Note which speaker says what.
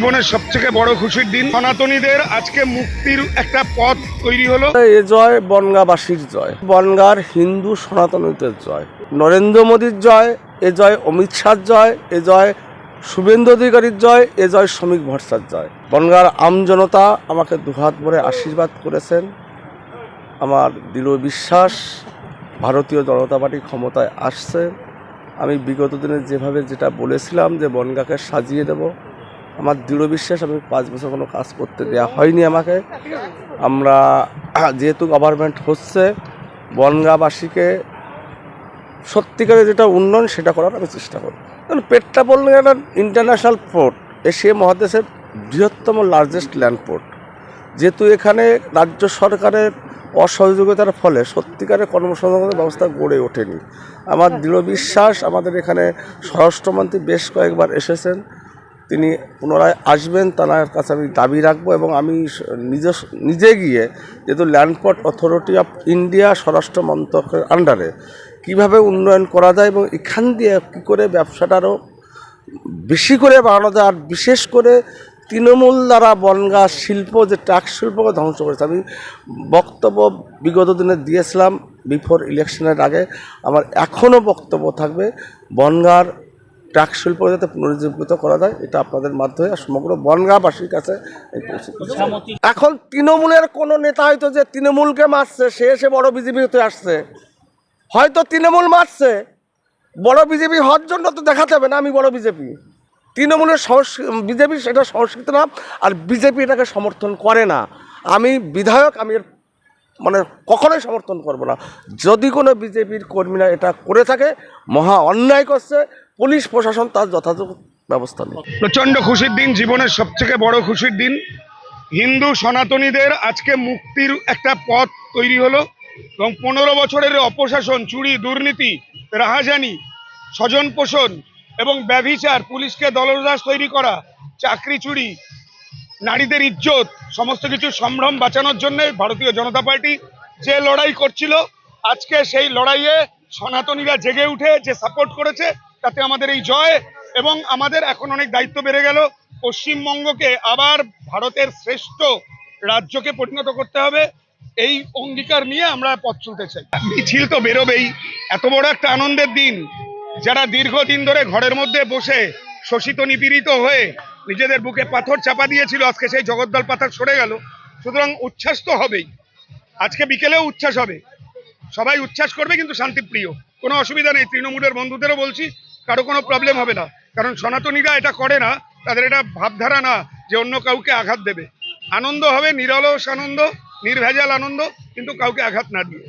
Speaker 1: জীবনের সবথেকে বড় খুশির দিন। সনাতনীদের আজকে মুক্তির একটা পথ তৈরি হলো।
Speaker 2: এ জয় বনগাঁবাসীর জয়, বনগাঁর হিন্দু সনাতনীদের জয়, নরেন্দ্র মোদীর জয়, এ জয় অমিত শাহর জয়, এ জয় শুভেন্দু অধিকারীর জয়, এ জয় শ্রমিক ভরসার জয়। বনগাঁর আমজনতা আমাকে দুহাত ভরে আশীর্বাদ করেছেন। আমার দৃঢ় বিশ্বাস ভারতীয় জনতা পার্টি ক্ষমতায় আসছে। আমি বিগত দিনে যেটা বলেছিলাম যে বনগাঁকে সাজিয়ে দেব, আমার দৃঢ় বিশ্বাস। আমি 5 বছর কোনো কাজ করতে দেওয়া হয়নি আমাকে। আমরা যেহেতু গভর্নমেন্ট হচ্ছে, বনগাঁবাসীকে সত্যিকারের যেটা উন্নয়ন সেটা করার আমি চেষ্টা করব। কারণ পেট্রাপোল একটা ইন্টারন্যাশনাল পোর্ট, এশিয়া মহাদেশের বৃহত্তম লার্জেস্ট ল্যান্ড পোর্ট। যেহেতু এখানে রাজ্য সরকারের অসহযোগিতার ফলে সত্যিকারের কর্মসংস্থানের ব্যবস্থা গড়ে ওঠেনি। আমার দৃঢ় বিশ্বাস, আমাদের এখানে স্বরাষ্ট্রমন্ত্রী বেশ কয়েকবার এসেছেন, তিনি পুনরায় আসবেন, তার কাছে আমি দাবি রাখবো। এবং আমি নিজে গিয়ে যেহেতু ল্যান্ডপোর্ট অথরিটি অফ ইন্ডিয়া স্বরাষ্ট্র মন্ত্রকের আন্ডারে কীভাবে উন্নয়ন করা যায় এবং এখান দিয়ে কী করে ব্যবসাটা আরও বেশি করে বাড়ানো যায়, আর বিশেষ করে তৃণমূল দ্বারা বনগাঁ শিল্প যে ট্রাক শিল্পকে ধ্বংস করেছে। আমি বক্তব্য বিগত দিনে দিয়েছিলাম বিফোর ইলেকশনের আগে, আমার এখনও বক্তব্য থাকবে বনগাঁর ট্রাক শিল্প যাতে পুনরুজ্জীবিত করা যায়, এটা আপনাদের মাধ্যমে সমগ্র বনগাঁবাসীর কাছে। এখন তৃণমূলের কোনো নেতা হয়তো যে তৃণমূলকে মারছে সে এসে বড় বিজেপি হতে আসছে, হয়তো তৃণমূল মারছে, বড় বিজেপি হওয়ার জন্য তো দেখাতে হবে না আমি বড় বিজেপি। তৃণমূলের বিজেপি সেটা সংস্কৃতি না, আর বিজেপি এটাকে সমর্থন করে না। আমি বিধায়ক, আমি এর কখনোই সমর্থন করব না। যদি কোনো বিজেপির কর্মীরা এটা করে থাকে, মহা অন্যায় করছে, পুলিশ প্রশাসন তার যথাযথ ব্যবস্থা নেই।
Speaker 1: প্রচন্ড খুশির দিন, জীবনের সবথেকে বড় খুশির দিন। হিন্দু সনাতনীদের আজকে মুক্তির একটা পথ তৈরি হলো এবং 15 বছরের অপশাসন, চুরি, দুর্নীতি, রাহাজানি, স্বজন পোষণ এবং ব্যভিচার, পুলিশকে দলদাস তৈরি করা, চাকরি চুরি, নারীদের ইজ্জত, সমস্ত কিছু সম্ভ্রম বাঁচানোর জন্য ভারতীয় জনতা পার্টি যে লড়াই করছিল, আজকে সেই লড়াইয়ে সনাতনীরা জেগে উঠে যে সাপোর্ট করেছে, তাতে আমাদের এই জয়। এবং আমাদের এখন অনেক দায়িত্ব বেড়ে গেল, পশ্চিমবঙ্গকে আবার ভারতের শ্রেষ্ঠ রাজ্যকে পরিণত করতে হবে। এই অঙ্গীকার নিয়ে আমরা পথ চলতে চাই। মিছিল তো বেরোবেই, এত বড় একটা আনন্দের দিন। যারা দীর্ঘদিন ধরে ঘরের মধ্যে বসে শোষিত নিপীড়িত হয়ে নিজেদের বুকে পাথর চাপা দিয়েছিল, আজকে সেই জগদ্দল পাথর সরে গেল। সুতরাং উচ্ছ্বাস তো হবেই, আজকে বিকেলেও উচ্ছ্বাস হবে, সবাই উচ্ছ্বাস করবে, কিন্তু শান্তিপ্রিয়, কোনো অসুবিধা নেই। তৃণমূলের বন্ধুদেরও বলছি, কারো কোনো প্রবলেম হবে না, কারণ সনাতনীরা এটা করে না, তাদের এটা ভাবধারা না যে অন্য কাউকে আঘাত দেবে। আনন্দ হবে, নিরলস আনন্দ, নির্ভেজাল আনন্দ, কিন্তু কাউকে আঘাত না দিয়ে।